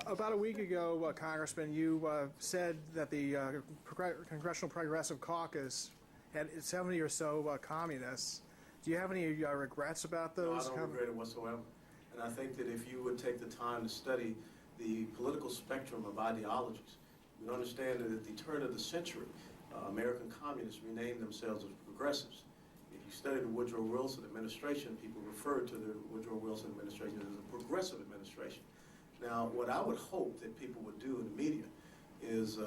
About a week ago, Congressman, you said that the Congressional Progressive Caucus had 70 or so communists. Do you have any regrets about those? No, I don't regret it whatsoever. And I think that if you would take the time to study the political spectrum of ideologies, you would understand that at the turn of the century, American communists renamed themselves as progressives. If you study the Woodrow Wilson administration, people referred to the Woodrow Wilson administration as a progressive administration. Now, what I would hope that people would do in the media is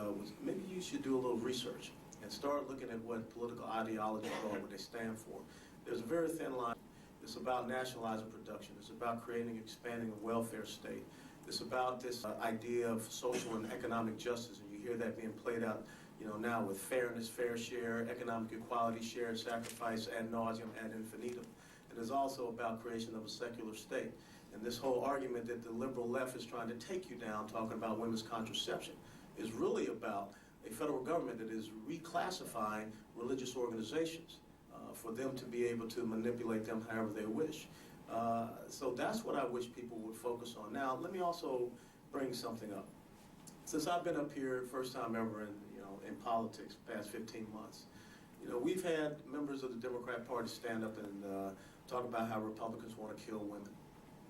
maybe you should do a little research and start looking at what political ideologies are, what they stand for. There's a very thin line. It's about nationalizing production. It's about creating and expanding a welfare state. It's about this idea of social and economic justice, and you hear that being played out, now with fairness, fair share, economic equality, shared sacrifice, ad nauseum, ad infinitum. It is also about creation of a secular state. And this whole argument that the liberal left is trying to take you down, talking about women's contraception, is really about a federal government that is reclassifying religious organizations for them to be able to manipulate them however they wish. So that's what I wish people would focus on. Now, let me also bring something up. Since I've been up here, first time ever in politics, past 15 months, we've had members of the Democrat Party stand up and talk about how Republicans want to kill women.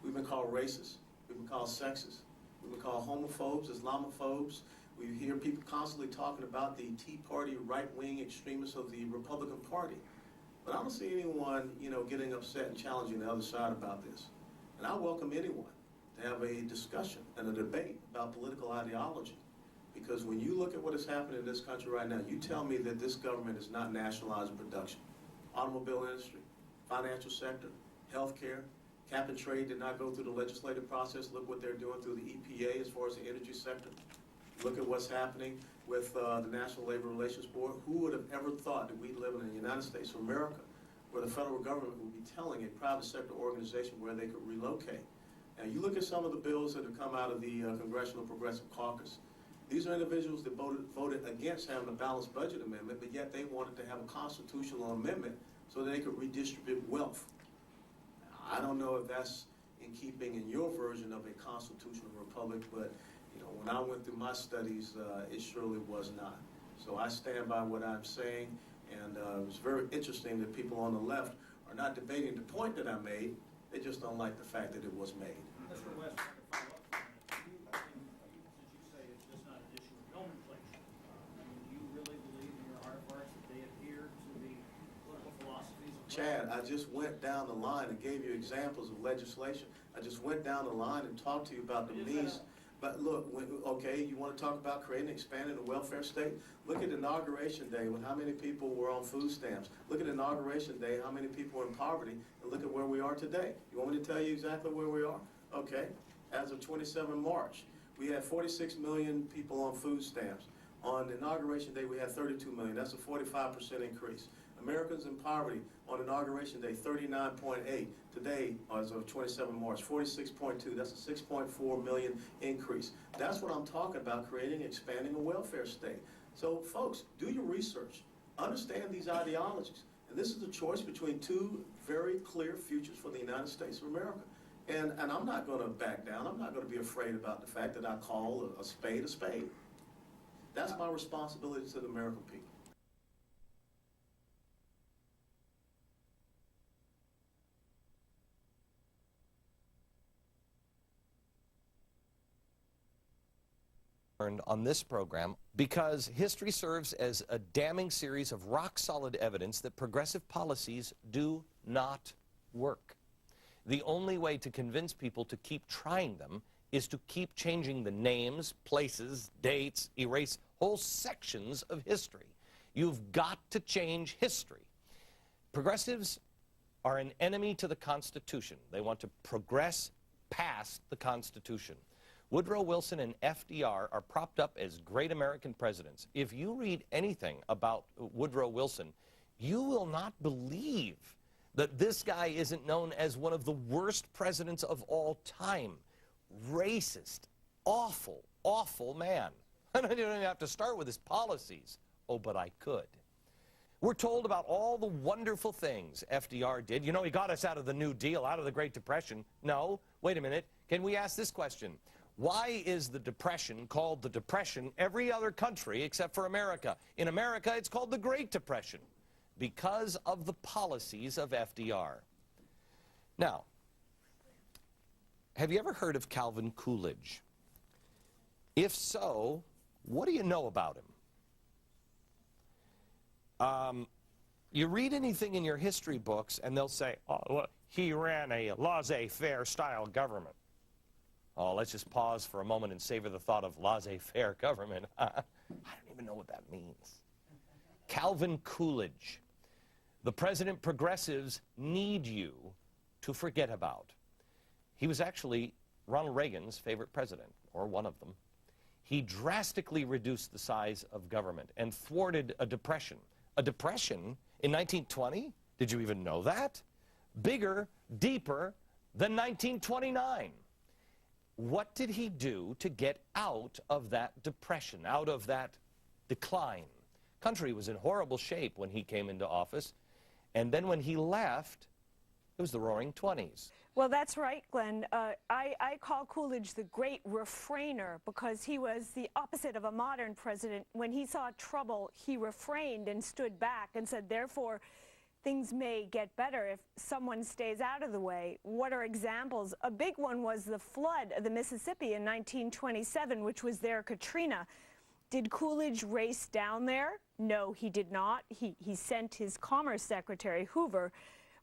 We've been called racist. We've been called sexist. We've been called homophobes, Islamophobes. We hear people constantly talking about the Tea Party right-wing extremists of the Republican Party. But I don't see anyone, getting upset and challenging the other side about this. And I welcome anyone to have a discussion and a debate about political ideology. Because when you look at what is happening in this country right now, you tell me that this government is not nationalizing production. Automobile industry, financial sector, healthcare, cap and trade did not go through the legislative process. Look what they're doing through the EPA as far as the energy sector. Look at what's happening with the National Labor Relations Board. Who would have ever thought that we live in the United States of America where the federal government would be telling a private sector organization where they could relocate? Now, you look at some of the bills that have come out of the Congressional Progressive Caucus. These are individuals that voted against having a balanced budget amendment, but yet they wanted to have a constitutional amendment so that they could redistribute wealth. I don't know if that's in keeping in your version of a constitutional republic, but when I went through my studies, it surely was not. So I stand by what I'm saying, and it's very interesting that people on the left are not debating the point that I made. They just don't like the fact that it was made. Mr. West, I can follow up on that. Since you say it's just not an issue of nomenclature, do you really believe in your heart of hearts that they adhere to the political philosophies of Chad, I just went down the line and gave you examples of legislation. I just went down the line and talked to you about the means. But look, okay, you want to talk about creating and expanding the welfare state? Look at Inauguration Day when how many people were on food stamps. Look at Inauguration Day, how many people were in poverty, and look at where we are today. You want me to tell you exactly where we are? Okay, as of 27 March, we had 46 million people on food stamps. On Inauguration Day, we had 32 million. That's a 45% increase. Americans in poverty on Inauguration Day, 39.8. Today, as of 27 March, 46.2. That's a 6.4 million increase. That's what I'm talking about, creating and expanding a welfare state. So, folks, do your research. Understand these ideologies. And this is a choice between two very clear futures for the United States of America. And I'm not going to back down. I'm not going to be afraid about the fact that I call a spade a spade. That's my responsibility to the American people. On this program because history serves as a damning series of rock-solid evidence that progressive policies do not work. The only way to convince people to keep trying them is to keep changing the names, places, dates, erase whole sections of history. You've got to change history. Progressives are an enemy to the Constitution. They want to progress past the Constitution. Woodrow Wilson and FDR are propped up as great American presidents. If you read anything about Woodrow Wilson, you will not believe that this guy isn't known as one of the worst presidents of all time. Racist, awful, awful man. I don't even have to start with his policies. Oh, but I could. We're told about all the wonderful things FDR did. You know, he got us out of the New Deal, out of the Great Depression. No, wait a minute. Can we ask this question? Why is the Depression called the Depression every other country except for America? In America, it's called the Great Depression because of the policies of FDR. Now, have you ever heard of Calvin Coolidge? If so, what do you know about him? You read anything in your history books and they'll say, oh, look, he ran a laissez-faire style government. Oh, let's just pause for a moment and savor the thought of laissez-faire government. I don't even know what that means. Calvin Coolidge, the president progressives need you to forget about. He was actually Ronald Reagan's favorite president, or one of them. He drastically reduced the size of government and thwarted a depression. A depression in 1920? Did you even know that? Bigger, deeper than 1929. What did he do to get out of that depression, out of that decline? Country was in horrible shape when he came into office, and then when he left, it was the Roaring '20s. Well, that's right, Glenn. I call Coolidge the great refrainer because he was the opposite of a modern president. When he saw trouble, he refrained and stood back and said, therefore, things may get better if someone stays out of the way. What are examples? A big one was the flood of the Mississippi in 1927, which was their Katrina. Did Coolidge race down there? No, he did not. He sent his Commerce Secretary, Hoover,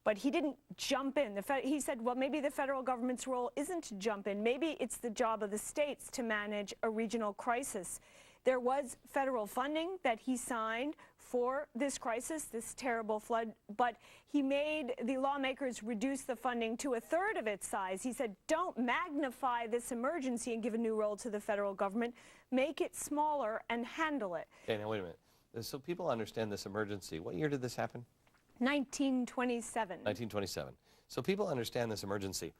but he didn't jump in. He said, well, maybe the federal government's role isn't to jump in. Maybe it's the job of the states to manage a regional crisis. There was federal funding that he signed for this crisis, this terrible flood, but he made the lawmakers reduce the funding to 1/3 of its size. He said, don't magnify this emergency and give a new role to the federal government. Make it smaller and handle it. Okay, now wait a minute. So people understand this emergency. What year did this happen? 1927. 1927. So people understand this emergency.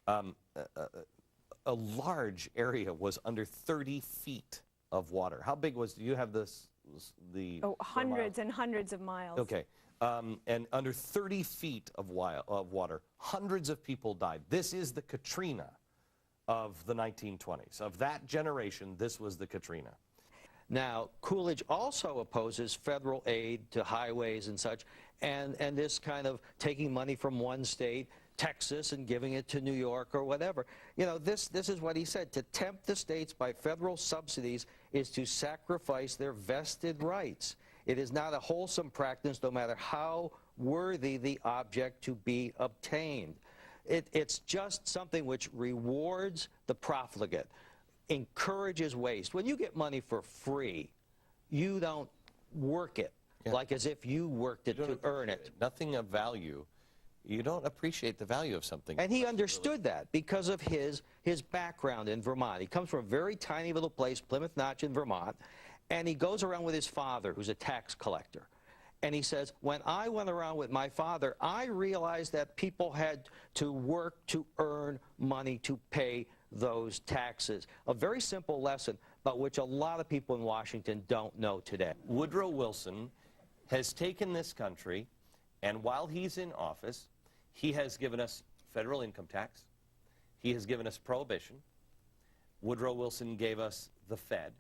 A large area was under 30 feet of water. How big was, do you have this? Hundreds and hundreds of miles. Okay. And under 30 feet of water, hundreds of people died. This is the Katrina of the 1920s. Of that generation, this was the Katrina. Now, Coolidge also opposes federal aid to highways and such, and this kind of taking money from one state, Texas, and giving it to New York or whatever. You know, this is what he said. To tempt the states by federal subsidies is to sacrifice their vested rights. It is not a wholesome practice, no matter how worthy the object to be obtained. It's just something which rewards the profligate, encourages waste. When you get money for free, you don't work it like as if you worked it to earn it. Nothing of value. You don't appreciate the value of something. And he understood that because of his background in Vermont. He comes from a very tiny little place, Plymouth Notch in Vermont, and he goes around with his father, who's a tax collector. And he says, when I went around with my father, I realized that people had to work to earn money to pay those taxes. A very simple lesson, but which a lot of people in Washington don't know today. Woodrow Wilson has taken this country, and while he's in office, he has given us federal income tax. He has given us prohibition. Woodrow Wilson gave us the Fed.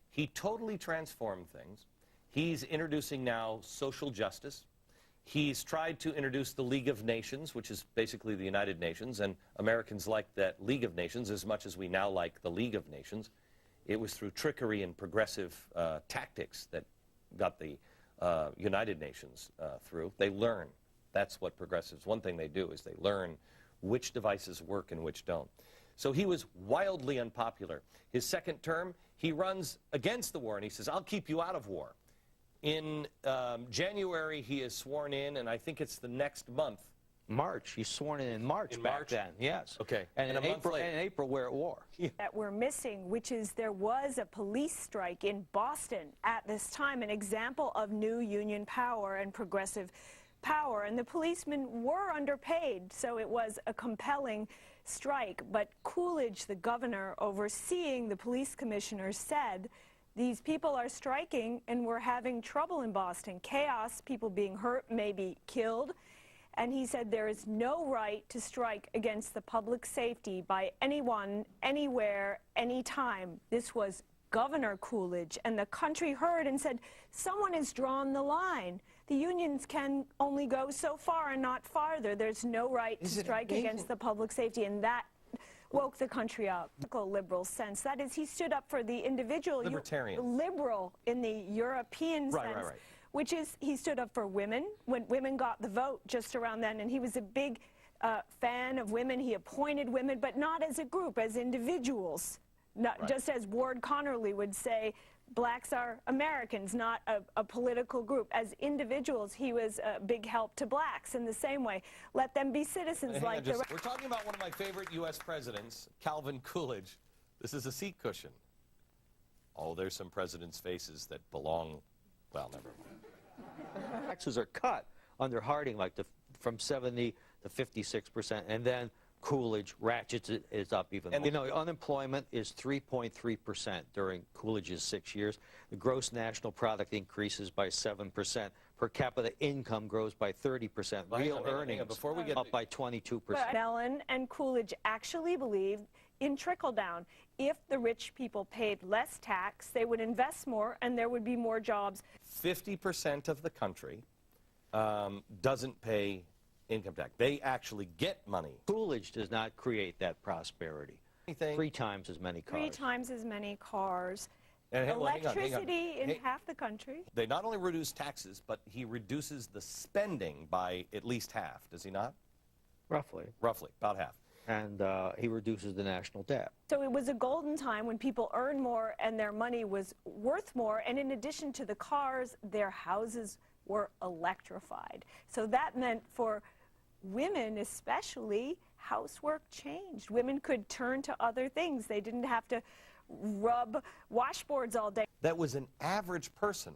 He totally transformed things. He's introducing now social justice. He's tried to introduce the League of Nations, which is basically the United Nations, and Americans like that League of Nations as much as we now like the League of Nations. It was through trickery and progressive tactics that got the United Nations through. They learn. That's what progressives, one thing they do is they learn which devices work and which don't. So he was wildly unpopular. His second term, he runs against the war, and he says, I'll keep you out of war. In January, he is sworn in, and I think it's the next month. March. He's sworn in March back then, yes. Okay. And in a month later. in April, we're at war. That we're missing, which is there was a police strike in Boston at this time, an example of new union power and progressive power, and the policemen were underpaid, so it was a compelling strike. But Coolidge, the governor overseeing the police commissioners, said, these people are striking and we're having trouble in Boston. Chaos, people being hurt, maybe killed. And he said there is no right to strike against the public safety by anyone, anywhere, anytime. This was Governor Coolidge, and the country heard and said, someone has drawn the line. The unions can only go so far and not farther. There's no right to strike against the public safety, and that woke the country up. Liberal sense. That is, he stood up for the individual. Libertarian. Liberal in the European sense. Right. Which is, he stood up for women when women got the vote just around then, and he was a big fan of women. He appointed women, but not as a group, as individuals. Not, just as Ward Connerly would say, blacks are Americans, not a political group. As individuals, he was a big help to blacks in the same way. Let them be citizens like the rest. We're talking about one of my favorite U.S. presidents, Calvin Coolidge. This is a seat cushion. Oh, there's some presidents' faces that belong, well, never mind. Taxes are cut under Harding, like from 70 to 56%, and then Coolidge ratchets it up even more. You know, unemployment is 3.3% during Coolidge's 6 years. The gross national product increases by 7%. Per capita income grows by 30%. Real earnings before we get up by 22%. Mellon and Coolidge actually believed in trickle-down. If the rich people paid less tax, they would invest more, and there would be more jobs. 50% of the country doesn't pay income tax. They actually get money. Coolidge does not create that prosperity. 3 times as many cars. 3 times as many cars. And Electricity in half the country. They not only reduce taxes, but he reduces the spending by at least half, does he not? Roughly. Roughly, about half. And he reduces the national debt. So it was a golden time when people earned more and their money was worth more, and in addition to the cars, their houses were electrified. So that meant for women especially, housework changed. Women could turn to other things. They didn't have to rub washboards all day. That was an average person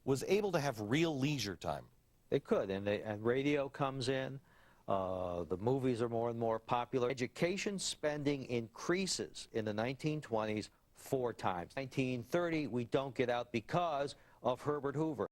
was able to have real leisure time. They could, and radio comes in. The movies are more and more popular. Education spending increases in the 1920s 4 times. 1930, we don't get out because of Herbert Hoover.